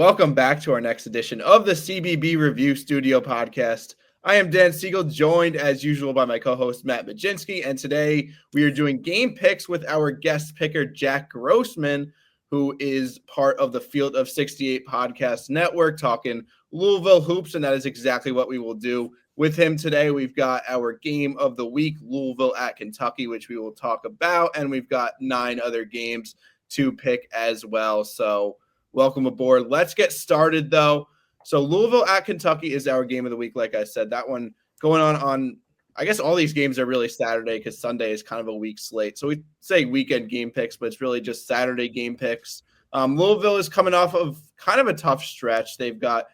welcome back to our next edition of the CBB Review Studio podcast. I am Dan Siegel, joined as usual by my co-host Mat Mlodzinski, and today we are doing game picks with our guest picker Jack Grossman, who is part of the Field of 68 podcast network, talking Louisville hoops, and that is exactly what we will do with him today. We've got our game of the week, Louisville at Kentucky, which we will talk about, and we've got 9 other games to pick as well. So welcome aboard. Let's get started, though. So Louisville at Kentucky is our game of the week. Like I said, that one going on, I guess all these games are really Saturday because Sunday is kind of a week slate. So we say weekend game picks, but it's really just Saturday game picks. Louisville is coming off of kind of a tough stretch. They've got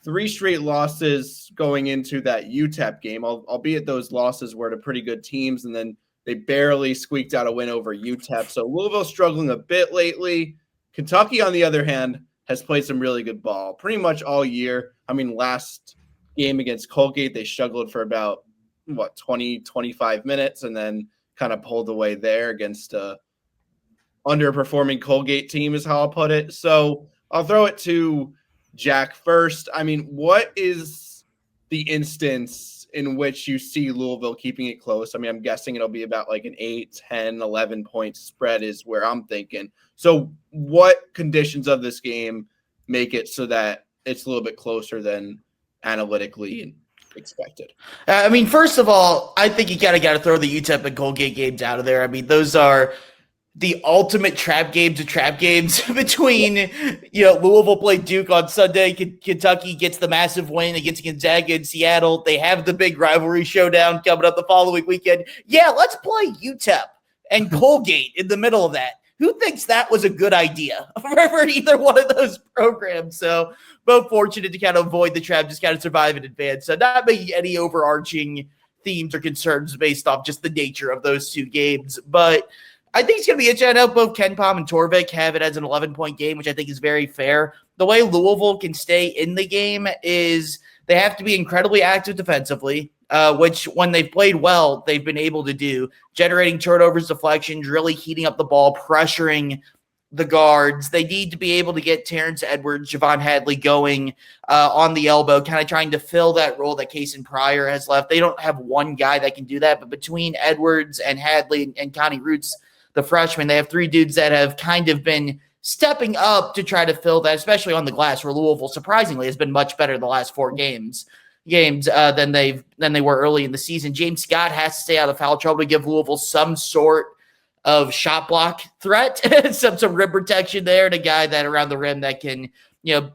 3 straight losses going into that UTEP game, albeit those losses were to pretty good teams, and then they barely squeaked out a win over UTEP. So Louisville struggling a bit lately. Kentucky, on the other hand, has played some really good ball pretty much all year. I mean, last game against Colgate, they struggled for about, 20, 25 minutes and then kind of pulled away there against a underperforming Colgate team is how I'll put it. So I'll throw it to Jack first. I mean, what is the instance in which you see Louisville keeping it close? I mean, I'm guessing it'll be about like an 8, 10, 11 point spread is where I'm thinking. So what conditions of this game make it so that it's a little bit closer than analytically expected? I mean, first of all, I think you got to throw the UTEP and Colgate games out of there. I mean, those are the ultimate trap games of trap games between, Louisville played Duke on Sunday. Kentucky gets the massive win against Gonzaga in Seattle. They have the big rivalry showdown coming up the following weekend. Yeah, let's play UTEP and Colgate in the middle of that. Who thinks that was a good idea for either one of those programs? So both fortunate to kind of avoid the trap, just kind of survive in advance. So not making any overarching themes or concerns based off just the nature of those 2 games. But I think it's going to be interesting. I know both Ken Pom and Torvik have it as an 11-point game, which I think is very fair. The way Louisville can stay in the game is they have to be incredibly active defensively, which when they've played well, they've been able to do, generating turnovers, deflections, really heating up the ball, pressuring the guards. They need to be able to get Terrence Edwards, Javon Hadley going on the elbow, kind of trying to fill that role that Kason Pryor has left. They don't have one guy that can do that, but between Edwards and Hadley and Connie Roots, the freshman, they have 3 dudes that have kind of been stepping up to try to fill that, especially on the glass, where Louisville surprisingly has been much better the last 4 games than they were early in the season. James Scott has to stay out of foul trouble to give Louisville some sort of shot block threat, some rim protection there, and a guy that around the rim that can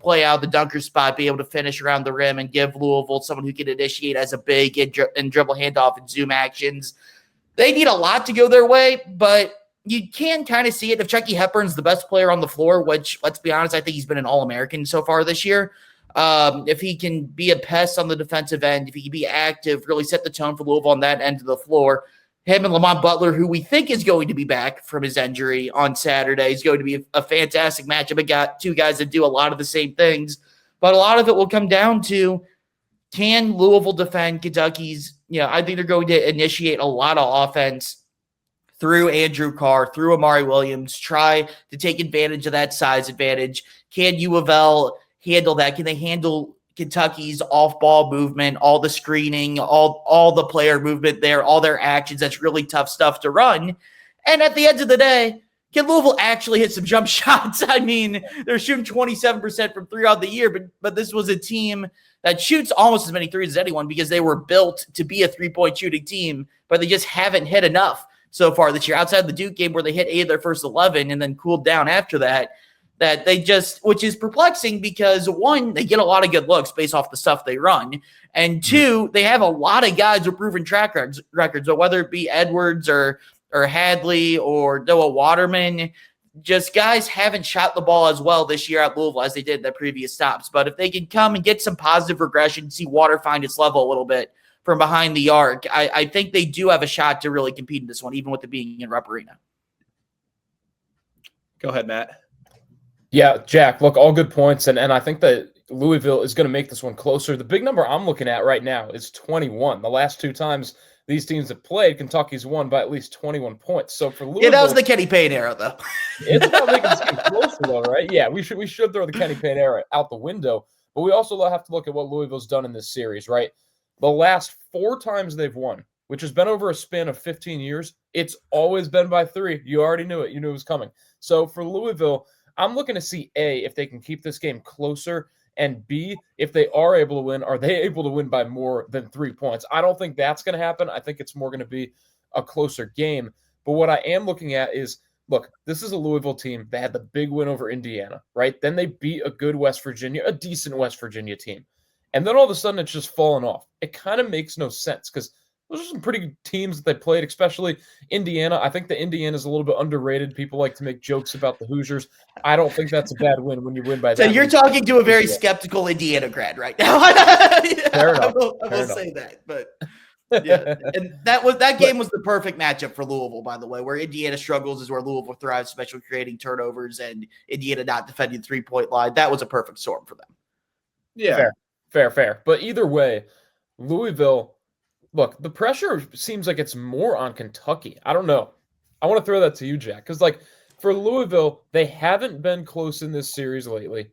play out the dunker spot, be able to finish around the rim, and give Louisville someone who can initiate as a big and dribble handoff and zoom actions. They need a lot to go their way, but you can kind of see it. If Chucky Hepburn's the best player on the floor, which, let's be honest, I think he's been an All-American so far this year. If he can be a pest on the defensive end, if he can be active, really set the tone for Louisville on that end of the floor, him and Lamont Butler, who we think is going to be back from his injury on Saturday, is going to be a fantastic matchup. I got 2 guys that do a lot of the same things, but a lot of it will come down to, can Louisville defend Kentucky's? I think they're going to initiate a lot of offense through Andrew Carr, through Amari Williams, try to take advantage of that size advantage. Can U of L handle that? Can they handle Kentucky's off-ball movement, all the screening, all the player movement there, all their actions? That's really tough stuff to run. And at the end of the day, can Louisville actually hit some jump shots? I mean, they're shooting 27% from 3 on the year, but this was a team that shoots almost as many threes as anyone because they were built to be a 3-point shooting team, but they just haven't hit enough so far this year, outside the Duke game where they hit 8 of their first 11 and then cooled down after that they just, which is perplexing because 1, they get a lot of good looks based off the stuff they run, and 2, they have a lot of guys with proven track records, but whether it be Edwards or Hadley or Noah Waterman, just guys haven't shot the ball as well this year at Louisville as they did in their previous stops. But if they can come and get some positive regression, see water find its level a little bit from behind the arc, I think they do have a shot to really compete in this one, even with it being in Rupp Arena. Go ahead, Matt. Yeah, Jack, look, all good points. And I think that Louisville is going to make this one closer. The big number I'm looking at right now is 21. The last 2 times these teams have played, Kentucky's won by at least 21 points. So for Louisville, Yeah, that was the Kenny Payne era, though. it's about making this game closer, though, right? Yeah, we should throw the Kenny Payne era out the window, but we also have to look at what Louisville's done in this series, right? The last 4 times they've won, which has been over a span of 15 years, it's always been by 3. You already knew it. You knew it was coming. So for Louisville, I'm looking to see, A, if they can keep this game closer, and B, if they are able to win, are they able to win by more than 3 points? I don't think that's going to happen. I think it's more going to be a closer game. But what I am looking at is, look, this is a Louisville team that had the big win over Indiana, right? Then they beat a good West Virginia, a decent West Virginia team. And then all of a sudden it's just fallen off. It kind of makes no sense because those are some pretty good teams that they played, especially Indiana. I think the Indiana is a little bit underrated. People like to make jokes about the Hoosiers. I don't think that's a bad win when you win by that. So you're talking to a very skeptical Indiana grad right now. Fair enough. I will say that, but yeah. And that game was the perfect matchup for Louisville, by the way. Where Indiana struggles is where Louisville thrives, especially creating turnovers, and Indiana not defending the 3-point line. That was a perfect storm for them. Yeah, fair. But either way, Louisville. Look, the pressure seems like it's more on Kentucky. I don't know. I want to throw that to you, Jack, because for Louisville, they haven't been close in this series lately.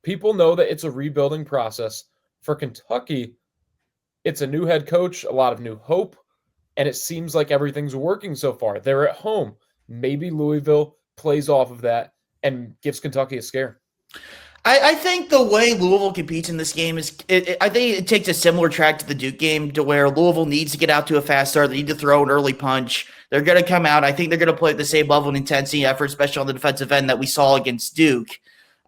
People know that it's a rebuilding process. For Kentucky, it's a new head coach, a lot of new hope, and it seems like everything's working so far. They're at home. Maybe Louisville plays off of that and gives Kentucky a scare. I think the way Louisville competes in this game is, I think it takes a similar track to the Duke game, to where Louisville needs to get out to a fast start. They need to throw an early punch. They're going to come out. I think they're going to play at the same level of intensity, effort, especially on the defensive end that we saw against Duke.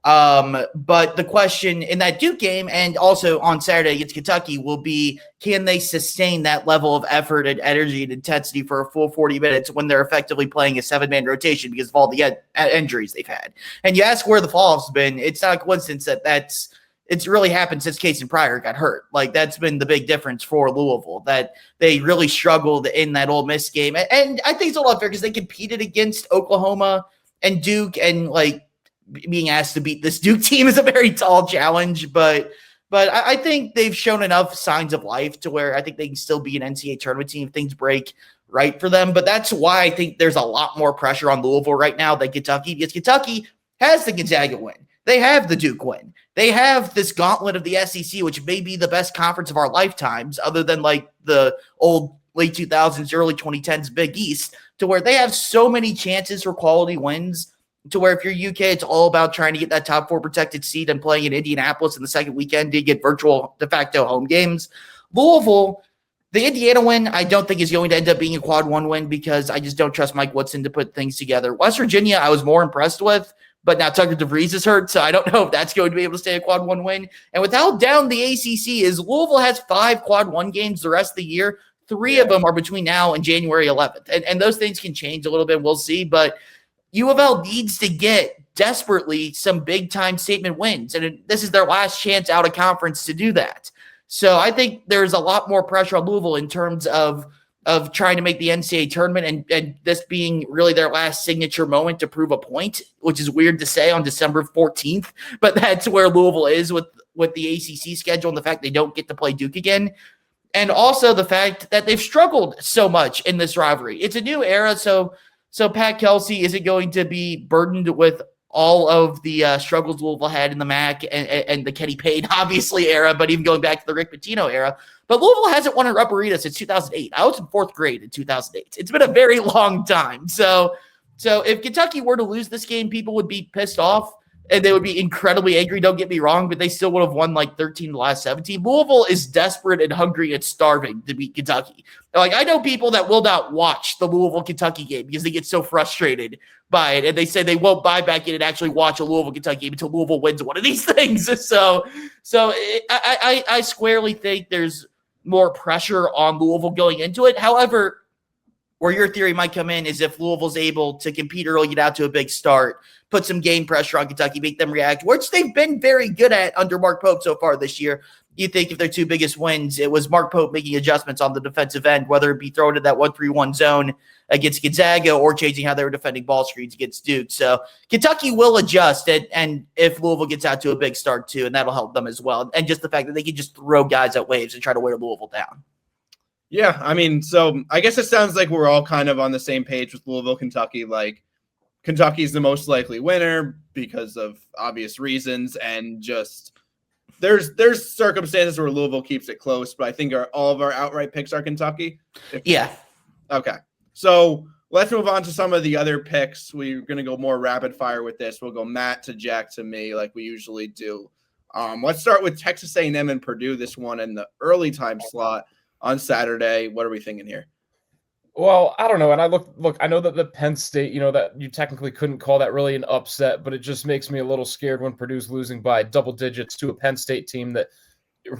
But the question in that Duke game and also on Saturday against Kentucky will be, can they sustain that level of effort and energy and intensity for a full 40 minutes when they're effectively playing a 7-man rotation because of all the injuries they've had? And you ask where the fall-off's been, it's not a coincidence that it's really happened since Casey Pryor got hurt. Like, that's been the big difference for Louisville, that they really struggled in that Ole Miss game. And I think it's a lot fair because they competed against Oklahoma and Duke, and being asked to beat this Duke team is a very tall challenge, but I think they've shown enough signs of life to where I think they can still be an NCAA tournament team if things break right for them. But that's why I think there's a lot more pressure on Louisville right now than Kentucky, because Kentucky has the Gonzaga win. They have the Duke win. They have this gauntlet of the SEC, which may be the best conference of our lifetimes, other than the old late 2000s, early 2010s Big East, to where they have so many chances for quality wins, to where if you're UK, it's all about trying to get that top 4 protected seed and playing in Indianapolis in the second weekend to get virtual de facto home games. Louisville, the Indiana win, I don't think is going to end up being a quad 1 win because I just don't trust Mike Woodson to put things together. West Virginia, I was more impressed with, but now Tucker DeVries is hurt, so I don't know if that's going to be able to stay a quad 1 win. And with how down the ACC is, Louisville has 5 quad 1 games the rest of the year. 3 of them are between now and January 11th. And those things can change a little bit. We'll see, but U of L needs to get desperately some big-time statement wins, and this is their last chance out of conference to do that. So I think there's a lot more pressure on Louisville in terms of trying to make the NCAA tournament and this being really their last signature moment to prove a point, which is weird to say on December 14th, but that's where Louisville is with the ACC schedule and the fact they don't get to play Duke again. And also the fact that they've struggled so much in this rivalry. It's a new era, so Pat Kelsey isn't going to be burdened with all of the struggles Louisville had in the MAC and the Kenny Payne, obviously, era, but even going back to the Rick Pitino era. But Louisville hasn't won a Rupp Arena since 2008. I was in 4th grade in 2008. It's been a very long time. So if Kentucky were to lose this game, people would be pissed off, and they would be incredibly angry, don't get me wrong, but they still would have won 13 of the last 17. Louisville is desperate and hungry and starving to beat Kentucky. I know people that will not watch the Louisville-Kentucky game because they get so frustrated by it, and they say they won't buy back in and actually watch a Louisville-Kentucky game until Louisville wins one of these things. I squarely think there's more pressure on Louisville going into it. However, where your theory might come in is if Louisville's able to compete early, get out to a big start, put some game pressure on Kentucky, make them react, which they've been very good at under Mark Pope so far this year. You think if their 2 biggest wins, it was Mark Pope making adjustments on the defensive end, whether it be throwing in that 1-3-1 zone against Gonzaga or changing how they were defending ball screens against Duke. So Kentucky will adjust, and if Louisville gets out to a big start too, and that'll help them as well. And just the fact that they can just throw guys at waves and try to wear Louisville down. Yeah, I mean, so I guess it sounds like we're all kind of on the same page with Louisville, Kentucky. Like, Kentucky's the most likely winner because of obvious reasons, and just there's circumstances where Louisville keeps it close, but I think all of our outright picks are Kentucky. Yeah. Okay. So let's move on to some of the other picks. We're going to go more rapid fire with this. We'll go Matt to Jack to me like we usually do. Let's start with Texas A&M and Purdue, this one in the early time slot on Saturday. What are we thinking here? Well, I don't know. And I know that the Penn State, that you technically couldn't call that really an upset, but it just makes me a little scared when Purdue's losing by double digits to a Penn State team that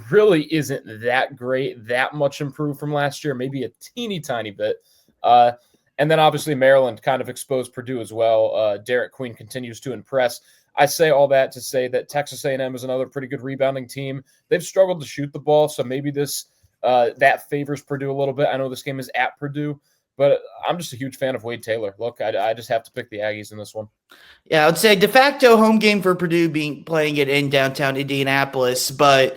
really isn't that great, that much improved from last year, maybe a teeny tiny bit. And then obviously Maryland kind of exposed Purdue as well. Derek Queen continues to impress. I say all that to say that Texas A&M is another pretty good rebounding team. They've struggled to shoot the ball, so maybe that favors Purdue a little bit. I know this game is at Purdue, but I'm just a huge fan of Wade Taylor. Look, I just have to pick the Aggies in this one. Yeah, I would say de facto home game for Purdue playing it in downtown Indianapolis, but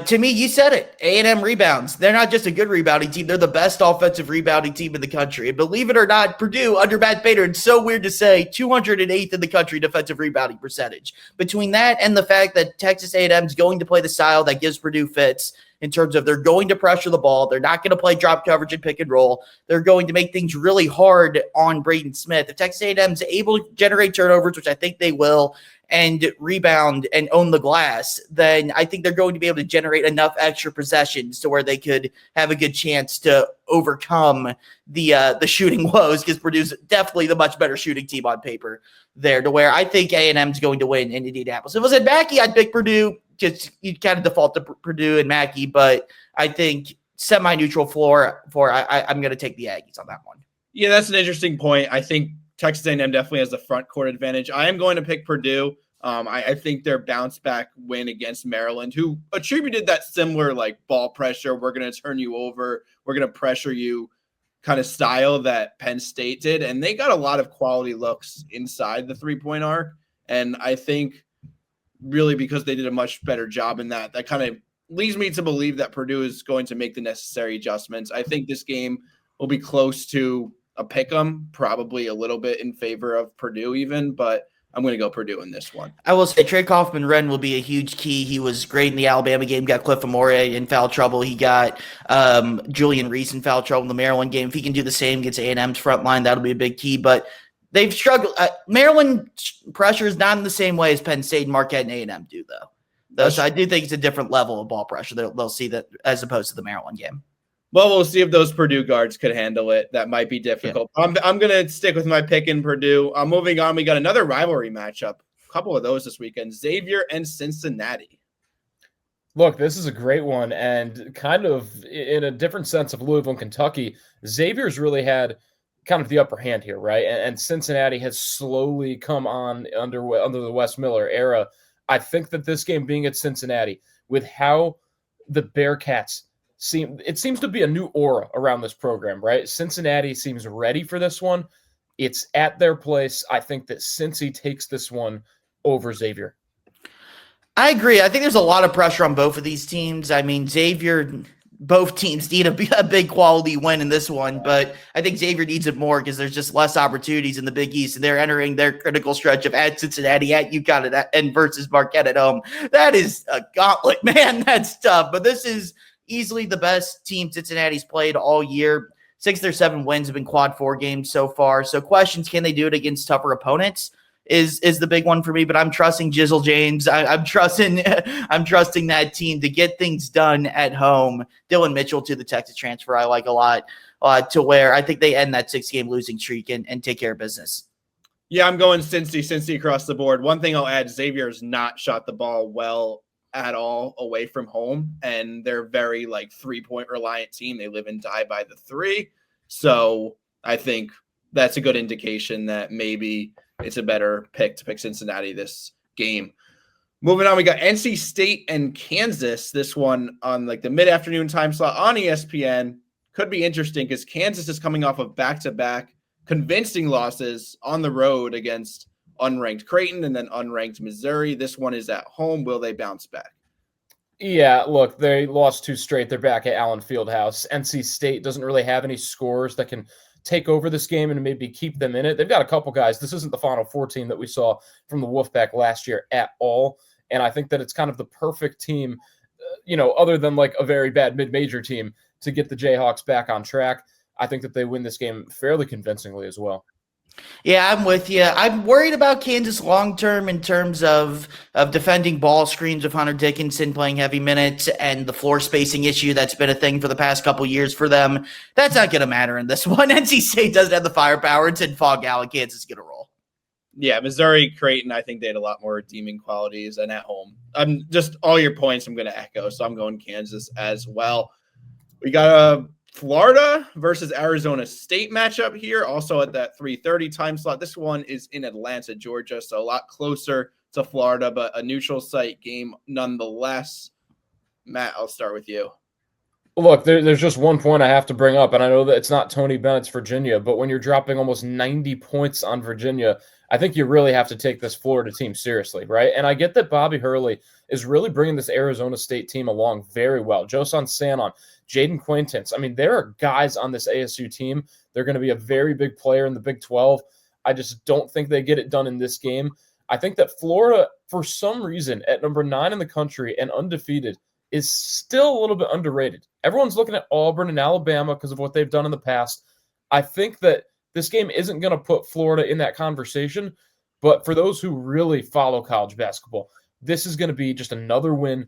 to me, you said it. A&M rebounds. They're not just a good rebounding team. They're the best offensive rebounding team in the country. And believe it or not, Purdue, under Matt Bader, it's so weird to say, 208th in the country defensive rebounding percentage. Between that and the fact that Texas A&M is going to play the style that gives Purdue fits in terms of they're going to pressure the ball. They're not going to play drop coverage and pick and roll. They're going to make things really hard on Braden Smith. If Texas A&M is able to generate turnovers, which I think they will, and rebound and own the glass, then I think they're going to be able to generate enough extra possessions to where they could have a good chance to overcome the shooting woes, because Purdue's definitely the much better shooting team on paper there, to where I think A&M is going to win in Indianapolis. If it was at Mackey, I'd pick Purdue. Just you'd kind of default to Purdue and Mackey, but I think semi-neutral floor I'm going to take the Aggies on that one. Yeah, that's an interesting point. I think Texas A&M definitely has the front court advantage. I am going to pick Purdue. I think their bounce back win against Maryland, who attributed that similar like ball pressure, we're going to turn you over, we're going to pressure you kind of style that Penn State did. And they got a lot of quality looks inside the 3-point arc. And I think really because they did a much better job in that kind of leads me to believe that Purdue is going to make the necessary adjustments. I think this game will be close to a pick 'em, probably a little bit in favor of Purdue even, but I'm going to go Purdue in this one. I will say Trey Kaufman-Renn will be a huge key. He was great in the Alabama game, got Cliff Amore in foul trouble. He got Julian Reese in foul trouble in the Maryland game. If he can do the same against A&M's front line, that'll be a big key. But they've struggled. Maryland pressure is not in the same way as Penn State, Marquette, and A&M do, though. So I do think it's a different level of ball pressure. They'll see that as opposed to the Maryland game. Well, we'll see if those Purdue guards could handle it. That might be difficult. Yeah. I'm going to stick with my pick in Purdue. Moving on, we got another rivalry matchup. A couple of those this weekend. Xavier and Cincinnati. Look, this is a great one. And kind of in a different sense of Louisville and Kentucky, Xavier's really had kind of the upper hand here, right? And Cincinnati has slowly come on under the Wes Miller era. I think that this game being at Cincinnati, with how the Bearcats seems to be a new aura around this program, right? Cincinnati seems ready for this one. It's at their place. I think that Cincy takes this one over Xavier. I agree. I think there's a lot of pressure on both of these teams. I mean, Xavier, both teams need a big quality win in this one, but I think Xavier needs it more because there's just less opportunities in the Big East, and they're entering their critical stretch of at Cincinnati, at UConn, and versus Marquette at home. That is a gauntlet, man. That's tough, but this is easily the best team Cincinnati's played all year. 6 of their 7 wins have been quad 4 games so far. So questions, can they do it against tougher opponents is the big one for me, but I'm trusting Jizzle James. I'm trusting that team to get things done at home. Dylan Mitchell to the Texas transfer I like a lot, to where I think they end that 6-game losing streak and take care of business. Yeah, I'm going Cincy across the board. One thing I'll add, Xavier's not shot the ball well at all away from home, and they're very like 3-point reliant team. They live and die by the 3. So I think that's a good indication that maybe it's a better pick to pick Cincinnati this game. Moving on, we got NC State and Kansas. This one on like the mid-afternoon time slot on ESPN. Could be interesting because Kansas is coming off of back-to-back convincing losses on the road against unranked Creighton and then unranked Missouri. This one is at home. Will they bounce back? Yeah, look, they lost 2 straight. They're back at Allen Fieldhouse. NC State doesn't really have any scorers that can take over this game and maybe keep them in it. They've got a couple guys. This isn't the Final Four team that we saw from the Wolfpack last year at all. And I think that it's kind of the perfect team, other than like a very bad mid-major team, to get the Jayhawks back on track. I think that they win this game fairly convincingly as well. Yeah, I'm with you. I'm worried about Kansas long term in terms of defending ball screens with Hunter Dickinson playing heavy minutes and the floor spacing issue that's been a thing for the past couple years for them. That's not going to matter in this one. NC State doesn't have the firepower. It's in Fog Alley. Kansas is going to roll. Yeah, Missouri, Creighton, I think they had a lot more redeeming qualities and at home. I'm just all your points I'm going to echo, so I'm going Kansas as well. We got a Florida versus Arizona State matchup here, also at that 3:30 time slot. This one is in Atlanta, Georgia, so a lot closer to Florida, but a neutral site game nonetheless. Matt, I'll start with you. Look, there's just one point I have to bring up, and I know that it's not Tony Bennett's Virginia, but when you're dropping almost 90 points on Virginia, I think you really have to take this Florida team seriously, right? And I get that Bobby Hurley is really bringing this Arizona State team along very well. Joson Sanon, Jaden Quaintance. I mean, there are guys on this ASU team. They're going to be a very big player in the Big 12. I just don't think they get it done in this game. I think that Florida, for some reason, at number 9 in the country and undefeated, is still a little bit underrated. Everyone's looking at Auburn and Alabama because of what they've done in the past. I think that this game isn't going to put Florida in that conversation, but for those who really follow college basketball, this is going to be just another win.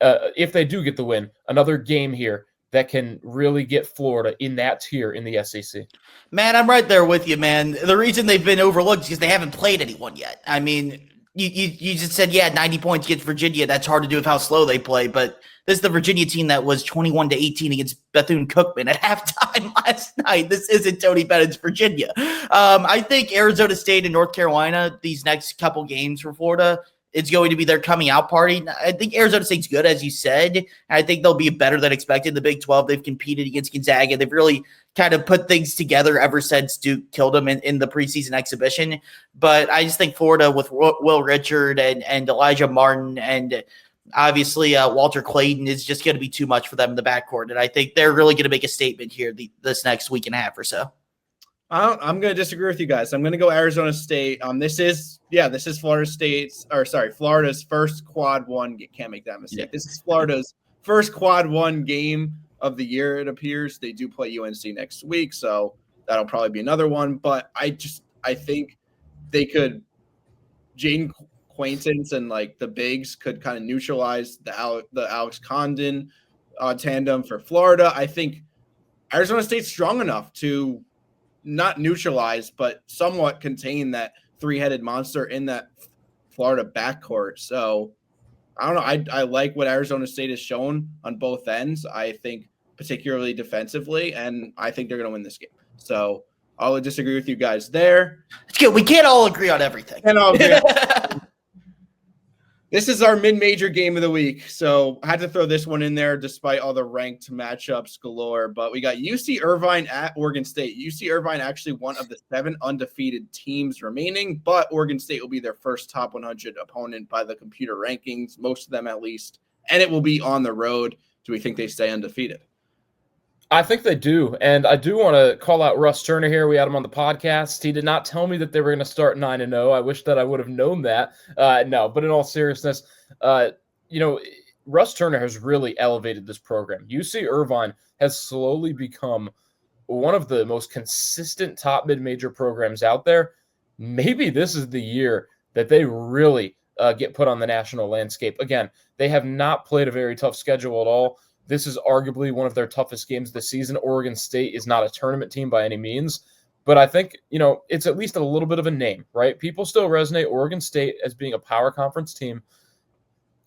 If they do get the win, another game here that can really get Florida in that tier in the SEC. Man, I'm right there with you, man. The reason they've been overlooked is because they haven't played anyone yet. I mean, you just said, 90 points against Virginia. That's hard to do with how slow they play, but this is the Virginia team that was 21-18 against Bethune-Cookman at halftime last night. This isn't Tony Bennett's Virginia. I think Arizona State and North Carolina, these next couple games for Florida, it's going to be their coming out party. I think Arizona State's good, as you said. I think they'll be better than expected in the Big 12. They've competed against Gonzaga. They've really kind of put things together ever since Duke killed them in the preseason exhibition. But I just think Florida with Will Richard and Elijah Martin and obviously Walter Clayton is just going to be too much for them in the backcourt. And I think they're really going to make a statement here this next week and a half or so. I'm going to disagree with you guys. I'm going to go Arizona State. This is Florida's first quad one. Can't make that mistake. Yeah. This is Florida's first quad one game of the year, it appears. They do play UNC next week, so that'll probably be another one. But I think they could – Jaden Quaintance and like the bigs could kind of neutralize the Alex Condon tandem for Florida. I think Arizona State's strong enough to – not neutralize, but somewhat contain that three-headed monster in that Florida backcourt. So I don't know. I like what Arizona State has shown on both ends. I think particularly defensively, and I think they're going to win this game. So I'll disagree with you guys there. It's good. We can't all agree on everything. This is our mid-major game of the week, so I had to throw this one in there despite all the ranked matchups galore. But we got UC Irvine at Oregon State. UC Irvine actually one of the 7 undefeated teams remaining, but Oregon State will be their first top 100 opponent by the computer rankings, most of them at least, and it will be on the road. Do we think they stay undefeated? I think they do, and I do want to call out Russ Turner here. We had him on the podcast. He did not tell me that they were going to start 9-0. I wish that I would have known that. No, but in all seriousness, Russ Turner has really elevated this program. UC Irvine has slowly become one of the most consistent top mid-major programs out there. Maybe this is the year that they really get put on the national landscape. Again, they have not played a very tough schedule at all. This is arguably one of their toughest games this season. Oregon State is not a tournament team by any means, but I think, it's at least a little bit of a name, right? People still resonate Oregon State as being a power conference team.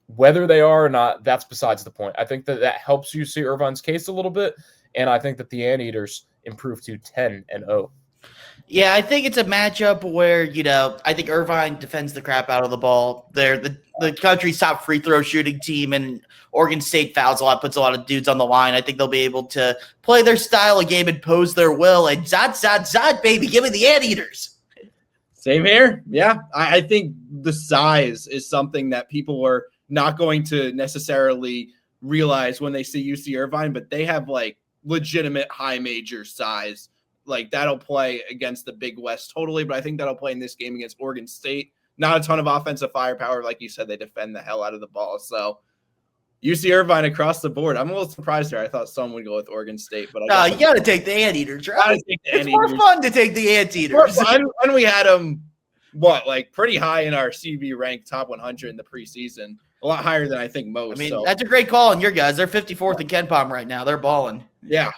Whether they are or not, that's besides the point. I think that helps UC Irvine's case a little bit, and I think that the Anteaters improve to 10-0. Yeah, I think it's a matchup where, I think Irvine defends the crap out of the ball. They're the country's top free throw shooting team, and Oregon State fouls a lot, puts a lot of dudes on the line. I think they'll be able to play their style of game, impose their will, and zod, baby, give me the Anteaters. Same here. Yeah, I think the size is something that people were not going to necessarily realize when they see UC Irvine, but they have like legitimate high major size. Like that'll play against the Big West totally, but I think that'll play in this game against Oregon State. Not a ton of offensive firepower. Like you said, they defend the hell out of the ball. So UC Irvine across the board. I'm a little surprised there. I thought someone would go with Oregon State, but you got to take the Anteaters, right? It's more fun to take the Anteaters. And we had them, pretty high in our CB ranked top 100 in the preseason. A lot higher than I think most. I mean, that's a great call on your guys. They're 54th in KenPom right now. They're balling. Yeah.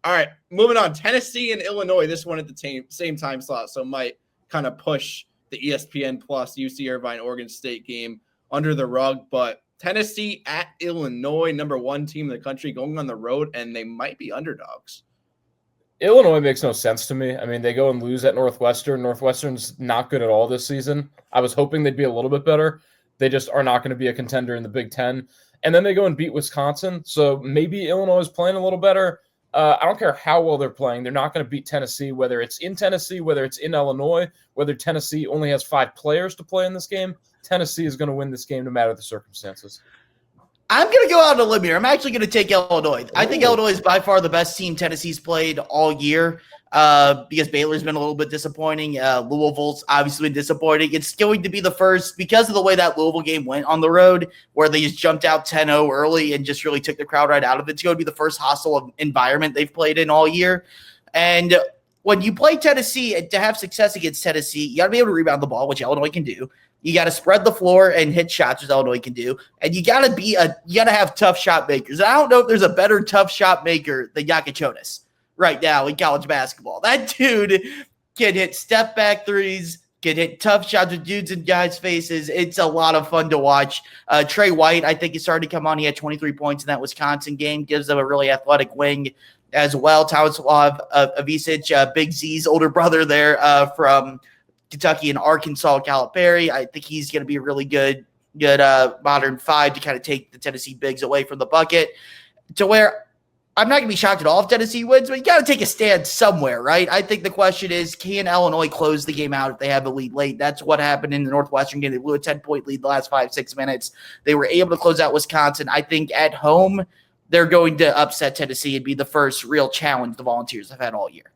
All right, moving on. Tennessee and Illinois. This one at the same time slot, so might kind of push the ESPN Plus UC Irvine Oregon State game under the rug. But Tennessee at Illinois, number 1 team in the country, going on the road, and they might be underdogs. Illinois makes no sense to me. I mean, they go and lose at Northwestern. Northwestern's not good at all this season. I was hoping they'd be a little bit better. They just are not going to be a contender in the Big Ten. And then they go and beat Wisconsin. So maybe Illinois is playing a little better. I don't care how well they're playing. They're not going to beat Tennessee, whether it's in Tennessee, whether it's in Illinois, whether Tennessee only has 5 players to play in this game. Tennessee is going to win this game no matter the circumstances. I'm going to go out on a limb here. I'm actually going to take Illinois. I think Illinois is by far the best team Tennessee's played all year because Baylor's been a little bit disappointing. Louisville's obviously been disappointing. It's going to be the first, because of the way that Louisville game went on the road, where they just jumped out 10-0 early and just really took the crowd right out of it. It's going to be the first hostile environment they've played in all year. And when you play Tennessee, and to have success against Tennessee, you got to be able to rebound the ball, which Illinois can do. You got to spread the floor and hit shots, which Illinois can do, and you got to have tough shot makers. And I don't know if there's a better tough shot maker than Jonas right now in college basketball. That dude can hit step back threes, can hit tough shots with dudes and guys' faces. It's a lot of fun to watch. Trey White, I think, he started to come on. He had 23 points in that Wisconsin game. Gives them a really athletic wing as well. Tomislav Avicic, Big Z's older brother there from Kentucky and Arkansas, Calipari. I think he's going to be a really good modern 5 to kind of take the Tennessee bigs away from the bucket, to where I'm not going to be shocked at all if Tennessee wins, but you got to take a stand somewhere, right? I think the question is, can Illinois close the game out if they have a lead late? That's what happened in the Northwestern game. They blew a 10-point lead the last 5-6 minutes. They were able to close out Wisconsin. I think at home, they're going to upset Tennessee and be the first real challenge the Volunteers have had all year.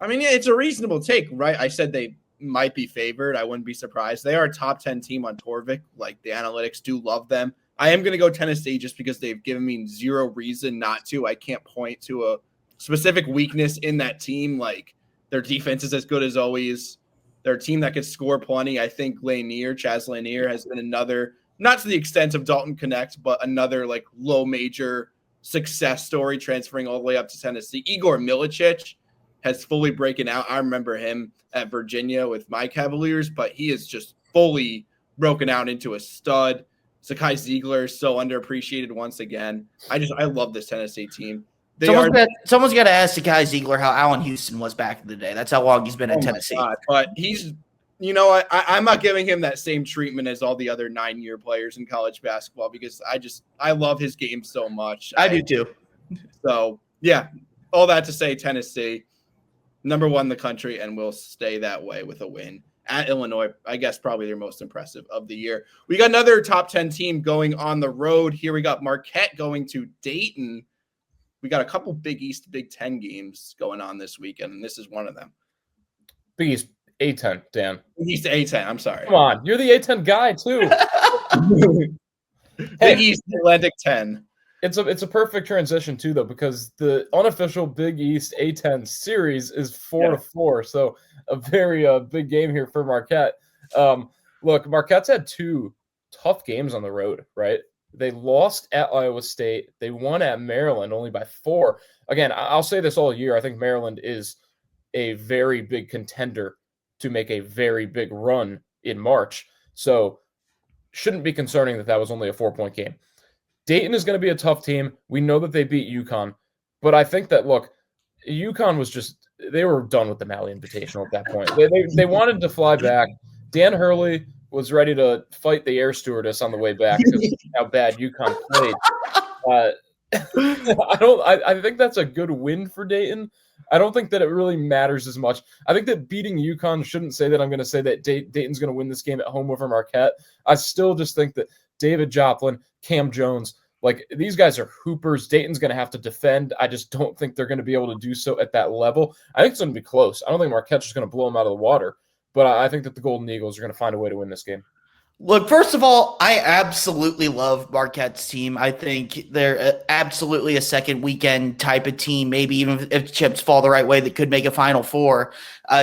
I mean, yeah, it's a reasonable take, right? I said they might be favored. I wouldn't be surprised. They are a top 10 team on Torvik. Like, the analytics do love them. I am going to go Tennessee just because they've given me zero reason not to. I can't point to a specific weakness in that team. Like, their defense is as good as always. They're a team that could score plenty. I think Chaz Lanier has been another, not to the extent of Dalton Connect, but another like low major success story transferring all the way up to Tennessee. Igor Milicic has fully broken out. I remember him at Virginia with my Cavaliers, but he is just fully broken out into a stud. Zakai Ziegler is so underappreciated once again. I love this Tennessee team. Someone's got to ask Zakai Ziegler how Allen Houston was back in the day. That's how long he's been at Tennessee. God, but he's, I'm not giving him that same treatment as all the other 9-year players in college basketball because I love his game so much. I do too. So, yeah, all that to say Tennessee, number 1 in the country, and will stay that way with a win. At Illinois, I guess probably their most impressive of the year. We got another top 10 team going on the road. Here we got Marquette going to Dayton. We got a couple Big East, Big Ten games going on this weekend, and this is one of them. Big East A10, Dan. Big East A10, I'm sorry. Come on, you're the A10 guy, too. Big East Atlantic 10. It's a perfect transition, too, though, because the unofficial Big East A10 series is 4-4, so a very big game here for Marquette. Look, Marquette's had 2 tough games on the road, right? They lost at Iowa State. They won at Maryland only by 4. Again, I'll say this all year. I think Maryland is a very big contender to make a very big run in March. So shouldn't be concerning that was only a 4-point game. Dayton is going to be a tough team. We know that they beat UConn. But I think that, look, UConn was just – they were done with the Maui Invitational at that point. They wanted to fly back. Dan Hurley was ready to fight the air stewardess on the way back because of how bad UConn played. I think that's a good win for Dayton. I don't think that it really matters as much. I think that beating UConn shouldn't say that I'm going to say that Dayton's going to win this game at home over Marquette. I still just think that David Joplin, Cam Jones. Like, these guys are hoopers. Dayton's going to have to defend. I just don't think they're going to be able to do so at that level. I think it's going to be close. I don't think Marquette's just going to blow them out of the water, but I think that the Golden Eagles are going to find a way to win this game. Look, first of all, I absolutely love Marquette's team. I think they're absolutely a second weekend type of team. Maybe even if chips fall the right way, that could make a Final Four.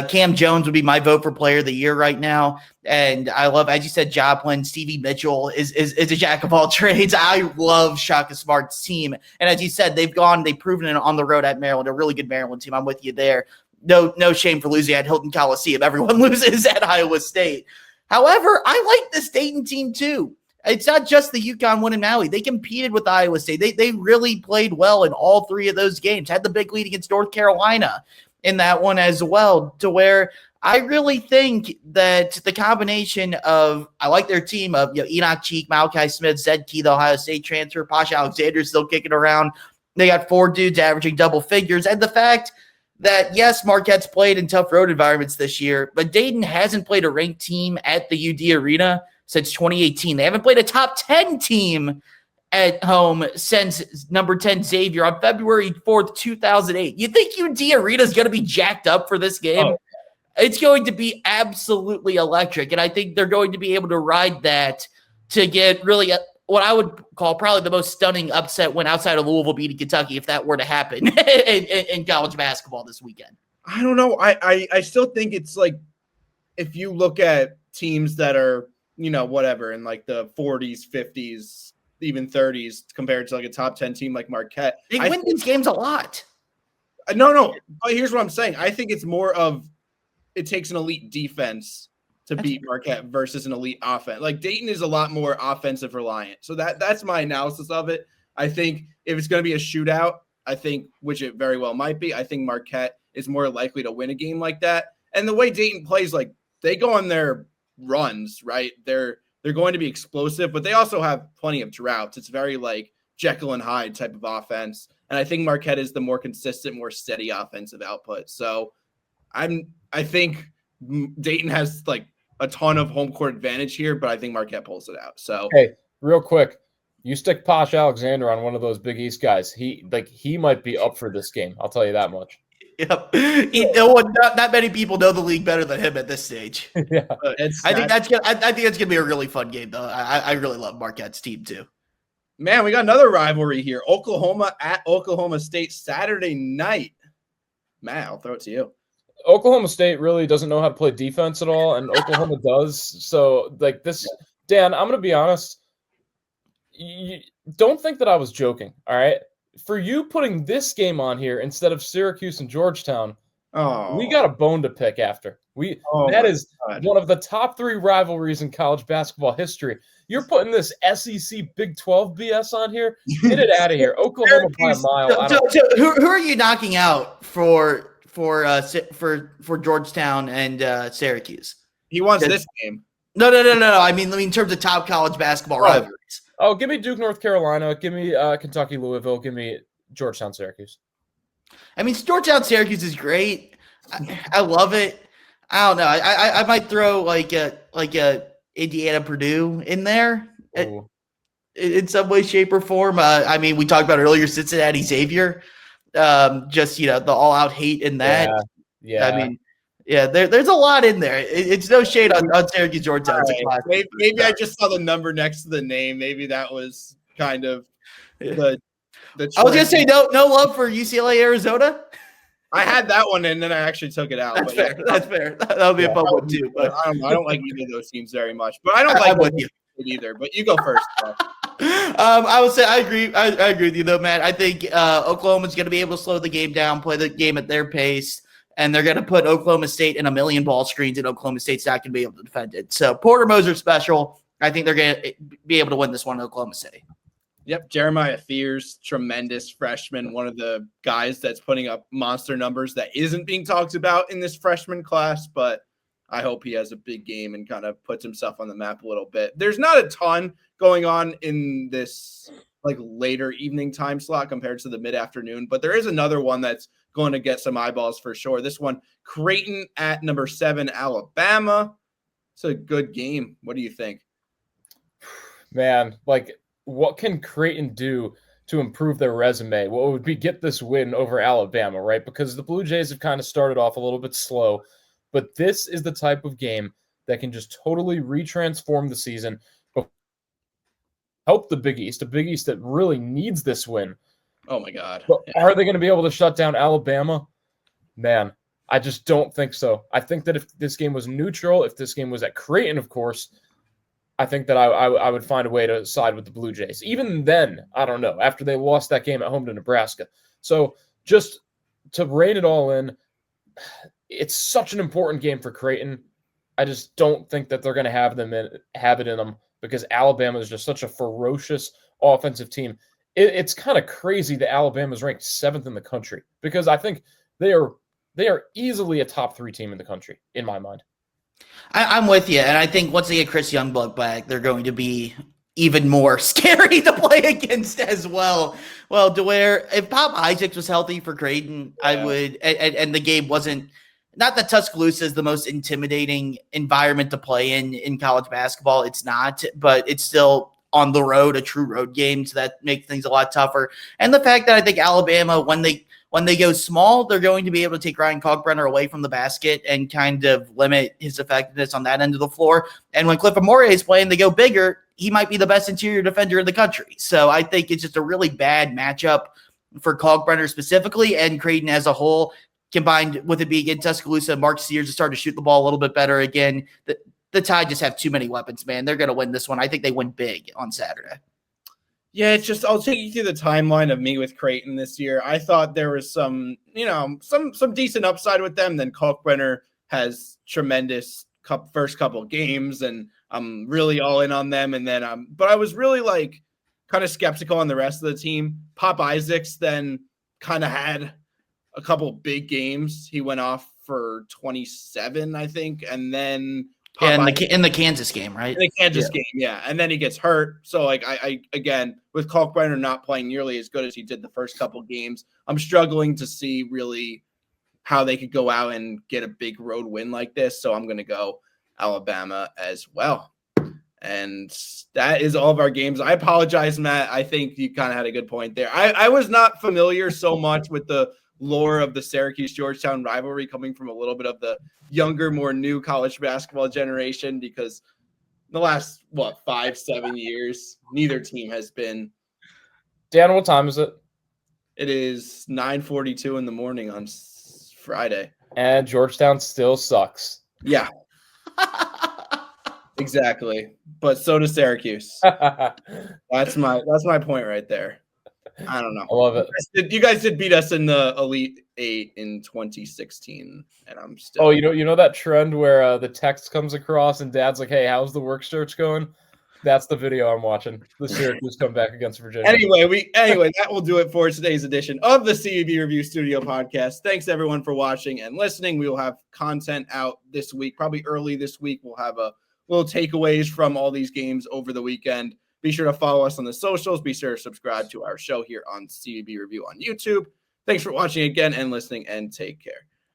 Cam Jones would be my vote for Player of the Year right now. And I love, as you said, Joplin. Stevie Mitchell is a jack of all trades. I love Shaka Smart's team. And as you said, they've proven it on the road at Maryland, a really good Maryland team. I'm with you there. No shame for losing at Hilton Coliseum. Everyone loses at Iowa State. However, I like this Dayton team too. It's not just the UConn one in Maui. They competed with Iowa State. They really played well in all three of those games. Had the big lead against North Carolina in that one as well, to where I really think that the combination of, I like their team of Enoch Cheek, Malachi Smith, Zed Key, the Ohio State transfer, Pasha Alexander still kicking around. They got 4 dudes averaging double figures. And the fact that, yes, Marquette's played in tough road environments this year, but Dayton hasn't played a ranked team at the UD Arena since 2018. They haven't played a top 10 team at home since number 10 Xavier on February 4th, 2008. You think UD Arena is going to be jacked up for this game? Oh. It's going to be absolutely electric, and I think they're going to be able to ride that to get really what I would call probably the most stunning upset win outside of Louisville beating Kentucky, if that were to happen in college basketball this weekend. I don't know. I still think it's like, if you look at teams that are, whatever, in like the 40s, 50s, even 30s, compared to like a top 10 team like Marquette. They win these games a lot. No. But here's what I'm saying. I think it's more of, it takes an elite defense to beat Marquette versus an elite offense. Like, Dayton is a lot more offensive reliant. So that's my analysis of it. I think if it's going to be a shootout, which it very well might be, I think Marquette is more likely to win a game like that. And the way Dayton plays, like, they go on their runs, right? They're going to be explosive, but they also have plenty of droughts. It's very like Jekyll and Hyde type of offense. And I think Marquette is the more consistent, more steady offensive output. So I think Dayton has like a ton of home court advantage here, but I think Marquette pulls it out. So, hey, real quick, you stick Posh Alexander on one of those Big East guys, he might be up for this game. I'll tell you that much. Yep. Not many people know the league better than him at this stage. Yeah, I think that's gonna be a really fun game, though. I really love Marquette's team too. Man, we got another rivalry here. Oklahoma at Oklahoma State Saturday night. Matt, I'll throw it to you. Oklahoma State really doesn't know how to play defense at all, and Oklahoma does. So, like this, Dan, I'm going to be honest. You don't think that I was joking, all right? For you putting this game on here instead of Syracuse and Georgetown, we got a bone to pick after. That is one of the top 3 rivalries in college basketball history. You're putting this SEC Big 12 BS on here? Get it out of here. Oklahoma by a mile. Who are you knocking out for Georgetown and Syracuse? He wants this game. No. I mean, in terms of top college basketball rivalries. Oh, give me Duke, North Carolina. Give me Kentucky, Louisville. Give me Georgetown, Syracuse. I mean, Georgetown, Syracuse is great. I love it. I don't know. I might throw like a Indiana, Purdue in there in some way, shape, or form. I mean, we talked about earlier Cincinnati, Xavier. Just the all-out hate in that. Yeah. I mean, there's a lot in there. It's no shade on Syracuse, Georgetown. Right. Maybe I just saw the number next to the name. Maybe that was kind of the I was gonna say no love for UCLA, Arizona. I had that one and then I actually took it out. That's fair. That's fair. That'll be a fun one too. But I don't like either of those teams very much. But I don't like it either. But you go first. I would say I agree. I agree with you though, Matt. I think Oklahoma's going to be able to slow the game down, play the game at their pace, and they're going to put Oklahoma State in a million ball screens, and Oklahoma State's not going to be able to defend it. So Porter Moser special. I think they're going to be able to win this one in Oklahoma City. Yep, Jeremiah Fears, tremendous freshman, one of the guys that's putting up monster numbers that isn't being talked about in this freshman class, but I hope he has a big game and kind of puts himself on the map a little bit. There's not a ton going on in this like later evening time slot compared to the mid-afternoon, but there is another one that's going to get some eyeballs for sure. This one, Creighton at number 7, Alabama. It's a good game. What do you think? Man, like, what can Creighton do to improve their resume? What would be get this win over Alabama, right? Because the Blue Jays have kind of started off a little bit slow, but this is the type of game that can just totally retransform the season, help the Big East, a Big East that really needs this win. Oh my God. But are they going to be able to shut down Alabama? Man, I just don't think so. I think that if this game was neutral, if this game was at Creighton, of course, I think that I would find a way to side with the Blue Jays. Even then, I don't know, after they lost that game at home to Nebraska. So just to rein it all in, it's such an important game for Creighton. I just don't think that they're going to have it in them because Alabama is just such a ferocious offensive team. It's kind of crazy that Alabama is ranked 7th in the country because I think they are easily a top 3 team in the country, in my mind. I'm with you, and I think once they get Chris Youngblood back, they're going to be even more scary to play against as well. Well, to where if Pop Isaacs was healthy for Creighton, yeah. I would, and the game wasn't. Not that Tuscaloosa is the most intimidating environment to play in college basketball. It's not, but it's still on the road, a true road game, so that makes things a lot tougher. And the fact that I think Alabama, when they go small, they're going to be able to take Ryan Kalkbrenner away from the basket and kind of limit his effectiveness on that end of the floor. And when Cliff Amore is playing, they go bigger. He might be the best interior defender in the country. So I think it's just a really bad matchup for Kalkbrenner specifically and Creighton as a whole, combined with it being in Tuscaloosa. Mark Sears is starting to shoot the ball a little bit better again. The Tide just have too many weapons, man. They're going to win this one. I think they win big on Saturday. Yeah, it's just I'll take you through the timeline of me with Creighton this year. I thought there was some decent upside with them. Then Kalkbrenner has tremendous first couple games, and I'm really all in on them. And then but I was really like kind of skeptical on the rest of the team. Pop Isaacs then kind of had a couple big games. He went off for 27, I think, and then in the Kansas game, right? In the Kansas game, yeah. And then he gets hurt. So, like, I again, with Kalkbrenner not playing nearly as good as he did the first couple games, I'm struggling to see really how they could go out and get a big road win like this. So I'm going to go Alabama as well. And that is all of our games. I apologize, Matt. I think you kind of had a good point there. I was not familiar so much with the lore of the Syracuse-Georgetown rivalry coming from a little bit of the younger, more new college basketball generation because the last, 5-7 years, neither team has been. Dan, what time is it? It is 9:42 in the morning on Friday. And Georgetown still sucks. Yeah. Exactly. But so does Syracuse. That's my point right there. I don't know. I love it. You guys did beat us in the Elite 8 in 2016, and I'm still. Oh, you know that trend where the text comes across and Dad's like, "Hey, how's the work search going?" That's the video I'm watching. The Syracuse come back against Virginia. Anyway, that will do it for today's edition of the CEB Review Studio Podcast. Thanks everyone for watching and listening. We will have content out this week, probably early this week. We'll have a little takeaways from all these games over the weekend. Be sure to follow us on the socials. Be sure to subscribe to our show here on CEB Review on YouTube. Thanks for watching again and listening, and take care.